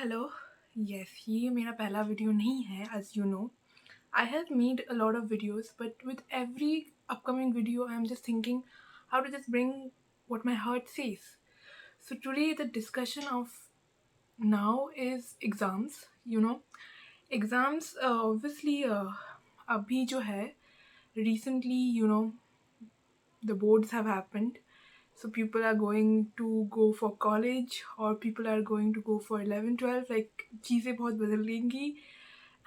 Hello. Yes, ये मेरा पहला वीडियो नहीं है। As you know, I have made a lot of videos, but with every upcoming video I am just thinking how to just bring what my heart says. So today the discussion of now is exams. Exams, obviously, अभी जो है recently, the boards have happened, so people are going to go for college or people are going to go for 11 12, like चीज़ें बहुत बदल गई.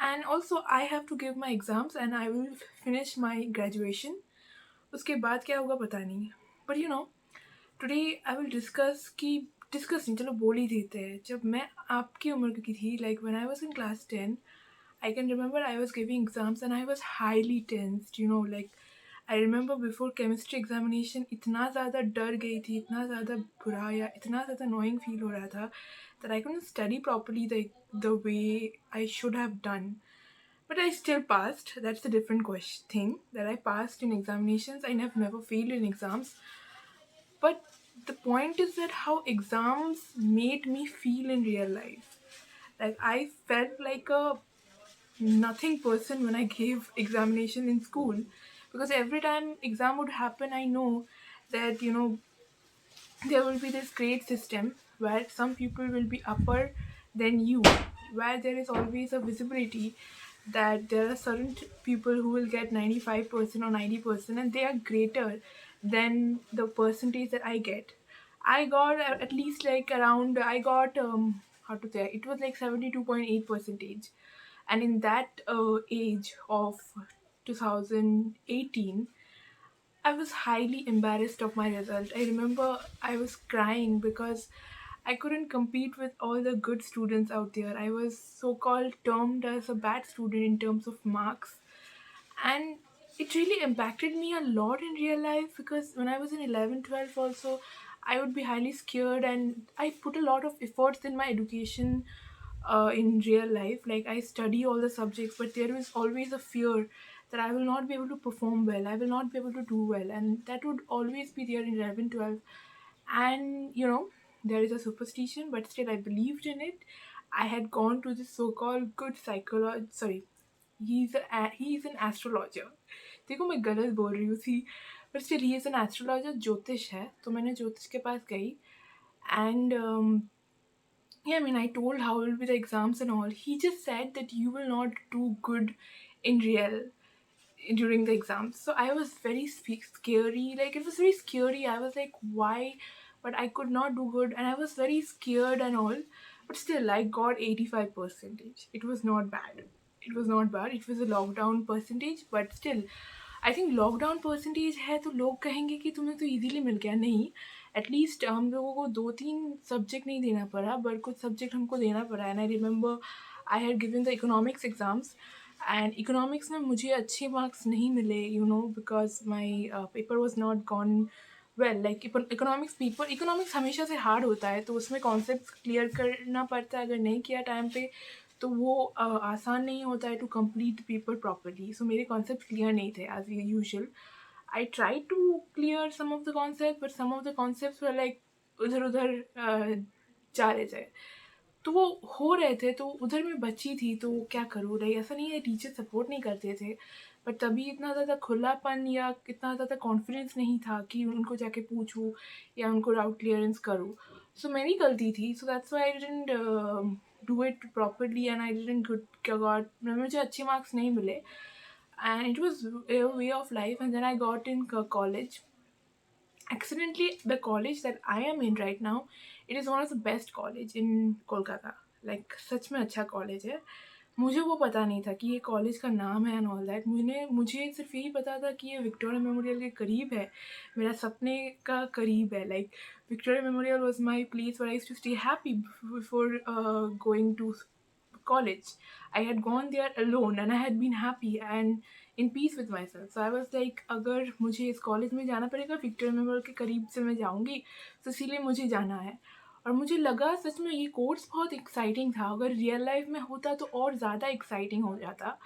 And also I have to give my exams and I will finish my graduation. उसके बाद क्या होगा पता नहीं. But today I will discuss नहीं, चलो बोल ही देते हैं. जब मैं आपकी उम्र की थी, like when I was in class 10, I can remember I was giving exams and I was highly tensed, like I remember before chemistry examination इतना ज़्यादा डर गई थी, इतना ज़्यादा बुरा या इतना ज़्यादा annoying feel हो रहा था that I couldn't study properly the way I should have done. But I still passed. That's a different thing, that I passed in examinations. I have never failed in exams. But the point is that how exams made me feel in real life. Like I felt like a nothing person when I gave examination in school, because every time exam would happen, I know that there will be this grade system where some people will be upper than you, where there is always a visibility that there are certain people who will get 95% or 90% and they are greater than the percentage that I get. I got at least like around, I got how to say, it was like 72.8 percentage. And in that age of 2018, I was highly embarrassed of my result. I remember I was crying because I couldn't compete with all the good students out there. I was so called termed as a bad student in terms of marks. And it really impacted me a lot in real life, because when I was in 11, 12 also, I would be highly scared and I put a lot of efforts in my education in real life. Like I study all the subjects, but there is always a fear that I will not be able to perform well, I will not be able to do well, and that would always be there in 11, 12. And there is a superstition, but still I believed in it. I had gone to this so-called good psychologist. Sorry, he's an astrologer. देखो मैं गलत बोल रही हूँ सी, but still he is an astrologer. ज्योतिष है, तो मैंने ज्योतिष के पास गई. And yeah, I mean, I told how will be the exams and all. He just said that you will not do good in real during the exams. So I was very scary. Like it was very scary. I was like, why? But I could not do good, and I was very scared and all. But still, I got 85 percentage. It was not bad. It was not bad. It was a lockdown percentage, but still, I think lockdown percentage है तो लोग कहेंगे कि तुम्हें तो easily मिल गया. नहीं, at least हम लोगों को 2-3 सब्जेक्ट नहीं देना पड़ा, बट कुछ सब्जेक्ट हमको देना पड़ा. And I remember I had given the economics exams, and economics में मुझे अच्छे मार्क्स नहीं मिले, because my paper was not gone well. Like economics हमेशा से हार्ड होता है, तो उसमें कॉन्सेप्ट क्लियर करना पड़ता है. अगर नहीं किया टाइम पे तो वो आसान नहीं होता है to complete paper properly. So मेरे कॉन्सेप्ट क्लियर नहीं थे as usual. I try to clear some of the concept, but some of the concept were like उधर उधर जा रहे थे. तो वो हो रहे थे, तो उधर मैं बची थी, तो क्या करूँ. लाइक ऐसा नहीं है टीचर सपोर्ट नहीं करते थे, बट तभी इतना ज़्यादा खुलापन या इतना ज़्यादा कॉन्फिडेंस नहीं था कि उनको जाके पूछूँ या उनको डाउट क्लियरेंस करूँ. सो मेरी गलती थी. So that's why I didn't do it properly and I didn't got मुझे अच्छे marks नहीं मिले, and it was a way of life. And then I got in college. Accidentally, the college that I am in right now, it is one of the best college in Kolkata. Like सच में अच्छा college है. मुझे वो पता नहीं था कि ये कॉलेज का नाम है एंड ऑल दैट. मुझे सिर्फ यही पता था कि ये विक्टोरिया मेमोरियल के करीब है, मेरा सपने का करीब है. Like Victoria Memorial was my place where I used to stay happy before going to college. I had gone there alone and I had been happy and in peace with myself. So I was like, अगर मुझे इस college में जाना पड़ेगा, Victoria memorial के करीब से मैं जाऊँगी, तो इसीलिए मुझे जाना है. और मुझे लगा सच में ये कोर्स बहुत एक्साइटिंग था. अगर रियल लाइफ में होता तो और ज़्यादा एक्साइटिंग हो जाता,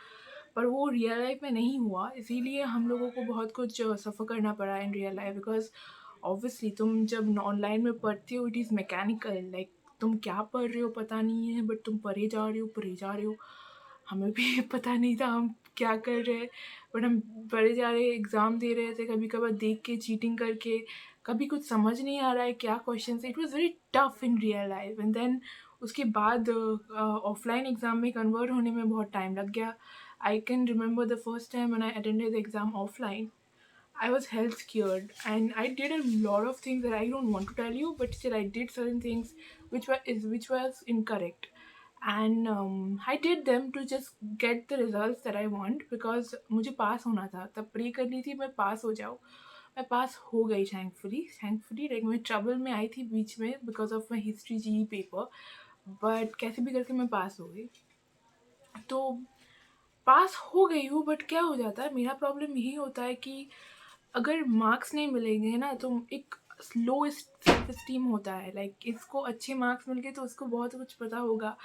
पर वो रियल लाइफ में नहीं हुआ. इसीलिए हम लोगों को बहुत कुछ सफ़र करना पड़ा इन रियल लाइफ, बिकॉज ऑब्वियसली तुम जब ऑनलाइन में पढ़ते हो, इट इज़ मैकेनिकल. लाइक तुम क्या पढ़ रहे हो पता नहीं है, बट तुम पढ़े जा रहे हो, पढ़े जा रहे हो। हमें भी पता नहीं था हम क्या कर रहे हैं, बट हम पढ़े जा रहे, एग्ज़ाम दे रहे थे, कभी-कभार देख के चीटिंग करके, कभी कुछ समझ नहीं आ रहा है क्या questions. It was very tough in real life, and then उसके बाद ऑफ़लाइन एग्ज़ाम में कन्वर्ट होने में बहुत टाइम लग गया। I can remember the first time when I attended the exam offline, I was hell scared, and I did a lot of things that I don't want to tell you, but still I did certain things which was incorrect, and I did them to just get the results that I want, because मुझे पास होना था, तब pray कर ली थी मैं पास हो जाऊँ। मैं पास हो गई थैंकफुली लाइक मैं ट्रबल में आई थी बीच में because of my history G paper, but कैसे भी करके मैं पास हो गई। तो पास हो गई हूँ, बट क्या हो जाता है, मेरा प्रॉब्लम यही होता है कि अगर मार्क्स नहीं मिलेंगे ना तो एक लो सेल्फ इस्टीम होता है, लाइक इसको अच्छे मार्क्स मिल गए तो उसको बहुत कुछ पता होगा,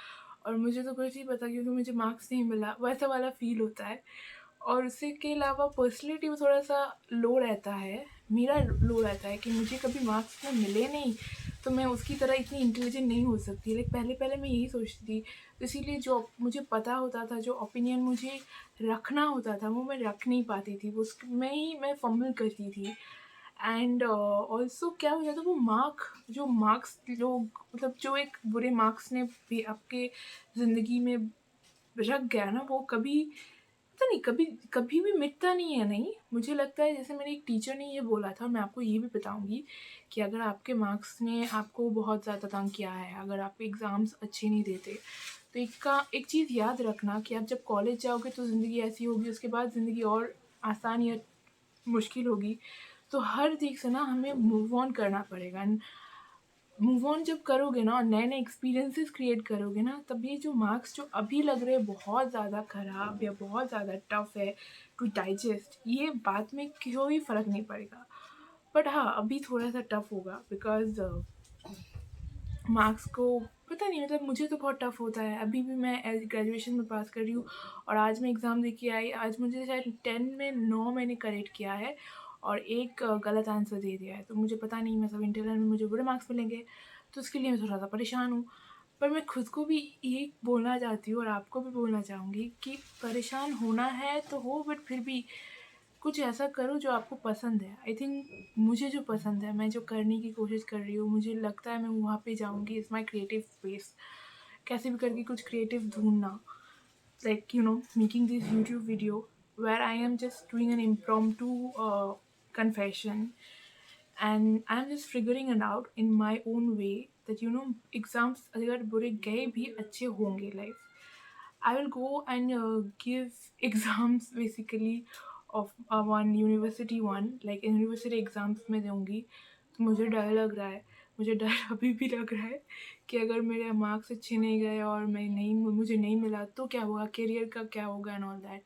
और मुझे तो कुछ नहीं पता क्योंकि मुझे मार्क्स नहीं मिला, वैसा वाला फील होता है। और उससे के अलावा पर्सनैलिटी में थोड़ा-सा लो रहता है, मेरा लो रहता है कि मुझे कभी मार्क्स में मिले नहीं, तो मैं उसकी तरह इतनी इंटेलिजेंट नहीं हो सकती। लाइक पहले-पहले मैं यही सोचती थी, तो इसीलिए जो मुझे पता होता था, जो ओपिनियन मुझे रखना होता था, वो मैं रख नहीं पाती थी, वो उसमें ही मैं फंबल करती थी। एंड ऑल्सो क्या हो जाता है, वो मार्क्स लोग मतलब जो एक बुरे मार्क्स ने भी आपके ज़िंदगी में रख गया ना, वो कभी पता नहीं कभी कभी भी मिटता नहीं है। नहीं, मुझे लगता है जैसे मेरे एक टीचर ने ये बोला था, मैं आपको ये भी बताऊँगी कि अगर आपके मार्क्स ने आपको बहुत ज़्यादा तंग किया है, अगर आप एग्ज़ाम्स अच्छे नहीं देते, तो एक चीज़ याद रखना कि आप जब कॉलेज जाओगे तो ज़िंदगी ऐसी होगी, उसके बाद ज़िंदगी और आसान या मुश्किल होगी। तो हर चीज़ से ना हमें मूव ऑन करना पड़ेगा, एंड मूव ऑन जब करोगे ना और नए-नए एक्सपीरियंसेस क्रिएट करोगे ना, तब ये जो मार्क्स जो अभी लग रहे हैं बहुत ज़्यादा ख़राब या बहुत ज़्यादा टफ है टू डाइजेस्ट, ये बाद में कोई फ़र्क नहीं पड़ेगा। बट हाँ, अभी थोड़ा-सा टफ होगा बिकॉज़ मार्क्स को पता नहीं, मतलब मुझे तो बहुत टफ होता है। अभी भी मैं ग्रेजुएशन में पास कर रही हूँ, और आज मैं एग्ज़ाम दे के आई। आज मुझे शायद 10 में 9 मैंने करेक्ट किया है और एक गलत आंसर दे दिया है। तो मुझे पता नहीं, मतलब इंटरनल में मुझे बुरे मार्क्स मिलेंगे, तो उसके लिए मैं थोड़ा-सा परेशान हूँ। पर मैं खुद को भी यही बोलना चाहती हूँ और आपको भी बोलना चाहूँगी कि परेशान होना है तो हो, बट फिर भी कुछ ऐसा करो जो आपको पसंद है। आई थिंक मुझे जो पसंद है, मैं जो करने की कोशिश कर रही हूँ, मुझे लगता है मैं वहाँ पे जाऊँगी। It's my creative space. कैसे भी करके कुछ क्रिएटिव ढूँढना। Like, making this YouTube video where I am just doing an impromptu confession, and I'm just figuring it out in my own way that exams अगर बुरे गए भी अच्छे होंगे life. I will go and give exams basically of one university one, like university exams में दूँगी। तो मुझे डर लग रहा है, मुझे डर अभी भी लग रहा है कि अगर मेरे मार्क्स अच्छे नहीं गए और मुझे नहीं मिला तो क्या होगा, करियर का क्या होगा and all that.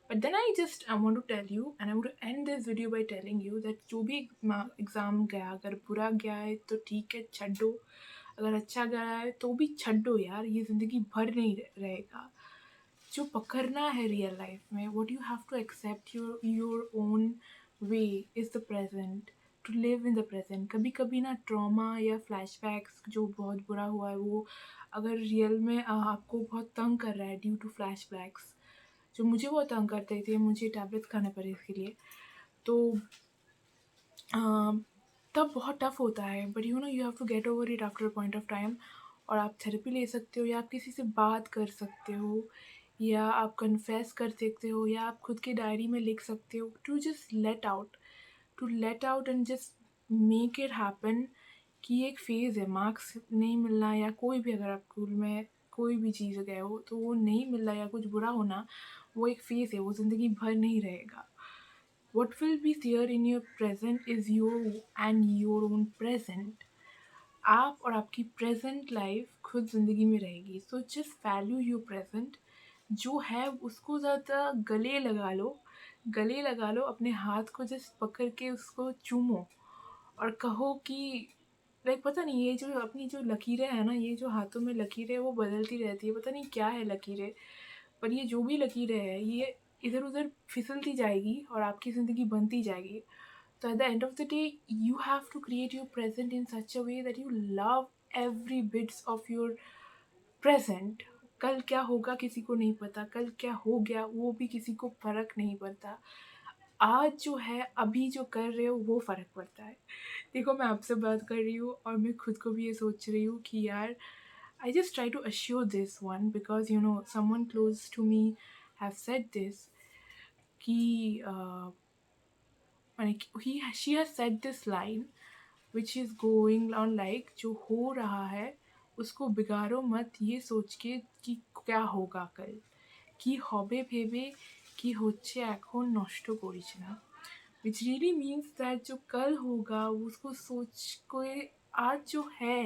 But then I want to tell you, and I want to end this video by telling you that जो भी एग्ज़ाम गया, अगर बुरा गया है तो ठीक है, छड्डो। अगर अच्छा गया है तो भी छड्डो यार, ये ज़िंदगी भर नहीं रहेगा। जो पकड़ना है रियल लाइफ में, what you have to accept your own way is the present, to live in the present. कभी कभी ना ट्रॉमा या फ्लैशबैक्स जो बहुत बुरा हुआ है, वो अगर रियल में आपको बहुत तंग कर रहा है ड्यू टू फ्लैशबैक्स, जो मुझे बहुत तंग करते थे, मुझे टैबलेट्स खाने पड़े इसके लिए, तो तब बहुत टफ होता है। But you have to get over it after a point of time. और आप थेरेपी ले सकते हो, या आप किसी से बात कर सकते हो, या आप कन्फेस कर सकते हो, या आप खुद की डायरी में लिख सकते हो, to let out and just make it happen कि ये एक फ़ेज़ है। मार्क्स नहीं मिलना या कोई भी, अगर आप स्कूल में कोई भी चीज़ गए हो तो वो नहीं मिल रहा या कुछ बुरा होना, वो एक फ़ेज़ है, वो ज़िंदगी भर नहीं रहेगा। What will be there in your present is your own present. आप और आपकी प्रेजेंट लाइफ खुद ज़िंदगी में रहेगी। So just value your present. जो है उसको ज़्यादा गले लगा लो, अपने हाथ को जस्ट पकड़ के उसको चूमो और कहो कि लाइक पता नहीं, ये जो अपनी जो लकीरें हैं ना, ये जो हाथों में लकीरें वो बदलती रहती है, पता नहीं क्या है लकीरें, पर ये जो भी लकीरें हैं ये इधर उधर फिसलती जाएगी और आपकी ज़िंदगी बनती जाएगी। So at the end of the day, you have to create your present in such a way that you love every bits of your present. कल क्या होगा किसी को नहीं पता, कल क्या हो गया वो भी किसी को फ़र्क नहीं पड़ता। आज जो है, अभी जो कर रहे हो वो फ़र्क पड़ता है। देखो मैं आपसे बात कर रही हूँ और मैं खुद को भी ये सोच रही हूँ कि यार I just try to assure this one because someone close to me have said this कि माने he she has said this line which is going on like जो हो रहा है उसको बिगाड़ो मत ये सोच के कि क्या होगा कल, কি হবে ভেবে কি হচ্ছে এখন নষ্ট করিস না, which really means that जो कल होगा उसको सोच के आज जो है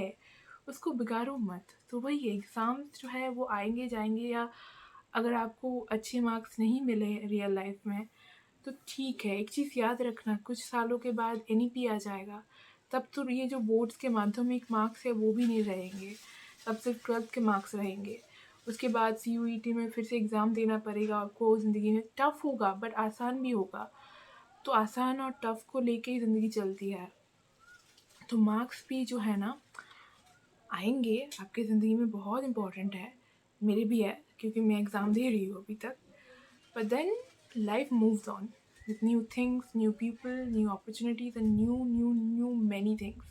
उसको बिगाड़ो मत। तो वही एग्ज़ाम्स जो है वो आएंगे जाएंगे, या अगर आपको अच्छे मार्क्स नहीं मिले रियल लाइफ में तो ठीक है, एक चीज़ याद रखना, कुछ सालों के बाद एनईपी आ जाएगा, तब तो ये जो बोर्ड्स के माध्यमिक मार्क्स है वो भी नहीं रहेंगे, तब सिर्फ 12th के मार्क्स रहेंगे। उसके बाद सीयूईटी में फिर से एग्ज़ाम देना पड़ेगा आपको, ज़िंदगी में टफ़ होगा बट आसान भी होगा। तो आसान और टफ़ को लेके ही ज़िंदगी चलती है। तो मार्क्स भी जो है ना आएंगे आपकी ज़िंदगी में, बहुत इम्पोर्टेंट है, मेरे भी है क्योंकि मैं एग्ज़ाम दे रही हूँ अभी तक। But then life moves on with new things, new people, new opportunities and new many things.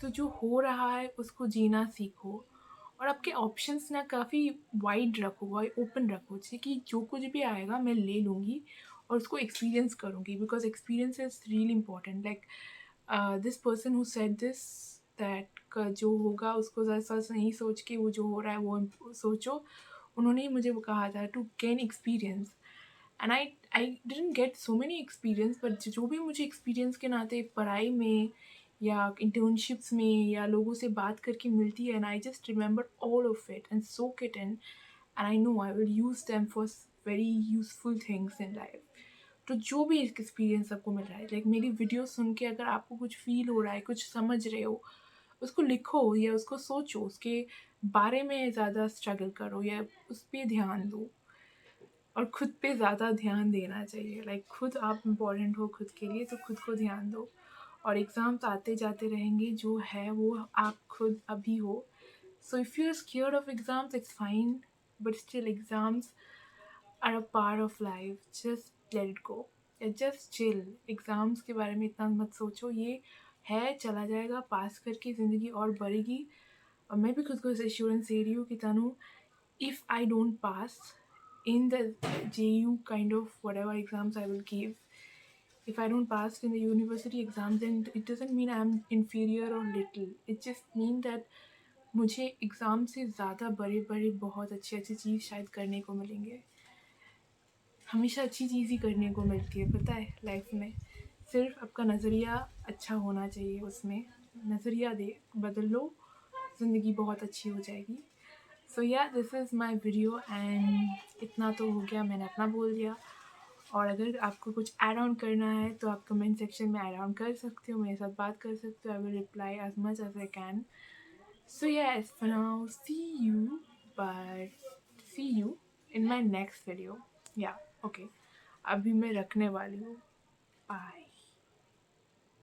तो जो हो रहा है उसको जीना सीखो और आपके ऑप्शंस ना काफ़ी वाइड रखो, वाइड ओपन रखो, जैसे कि जो कुछ भी आएगा मैं ले लूँगी और उसको एक्सपीरियंस करूँगी because experience is really important. Like this person who said this that जो होगा उसको ज़्यादा नहीं सोच के वो जो हो रहा है वो सोचो, उन्होंने ही मुझे वो कहा था to gain experience. And I didn't get so many experience, but जो भी मुझे एक्सपीरियंस के नाते पढ़ाई में या इंटर्नशिप्स में या लोगों से बात करके मिलती है, and I just remember all of it and soak it in and I know I will use them for very useful things in life. तो जो भी एक्सपीरियंस आपको मिल रहा है, लाइक मेरी वीडियो सुन के अगर आपको कुछ फील हो रहा है, कुछ समझ रहे हो, उसको लिखो या उसको सोचो, उसके बारे में ज़्यादा स्ट्रगल करो या उस पर ध्यान दो। और खुद पे ज़्यादा ध्यान देना चाहिए, लाइक खुद आप इम्पोर्टेंट हो खुद के लिए, तो खुद को ध्यान दो। और एग्ज़ाम्स आते जाते रहेंगे, जो है वो आप खुद अभी हो। So if you are scared of exams it's fine, but still exams are a part of life, just let it go या जस्ट चिल। एग्ज़ाम्स के बारे में इतना मत सोचो, ये है चला जाएगा, पास करके ज़िंदगी और बढ़ेगी। और मैं भी खुद को इस एश्योरेंस दे रही हूँ कि तनु, if I don't pass in the JU kind of whatever exams I will give, if I don't pass in the university exam, then it doesn't mean I'm inferior or little. It just means that मुझे exam से ज़्यादा बड़े बड़े बहुत अच्छी अच्छी चीज़ शायद करने को मिलेंगे। हमेशा अच्छी चीज़ ही करने को मिलती है, पता है, लाइफ में। सिर्फ आपका नज़रिया अच्छा होना चाहिए, उसमें नज़रिया बदल लो, ज़िंदगी बहुत अच्छी हो जाएगी। सो या this is my video and इतना तो हो गया, मैंने अपना बोल दिया। और अगर आपको कुछ ऐड ऑन करना है तो आप कमेंट सेक्शन में ऐड ऑन कर सकते हो, मेरे साथ बात कर सकते हो। I will reply as much as I can. So yes, for now see you in my next video. या ओके, अभी मैं रखने वाली हूँ। बाय।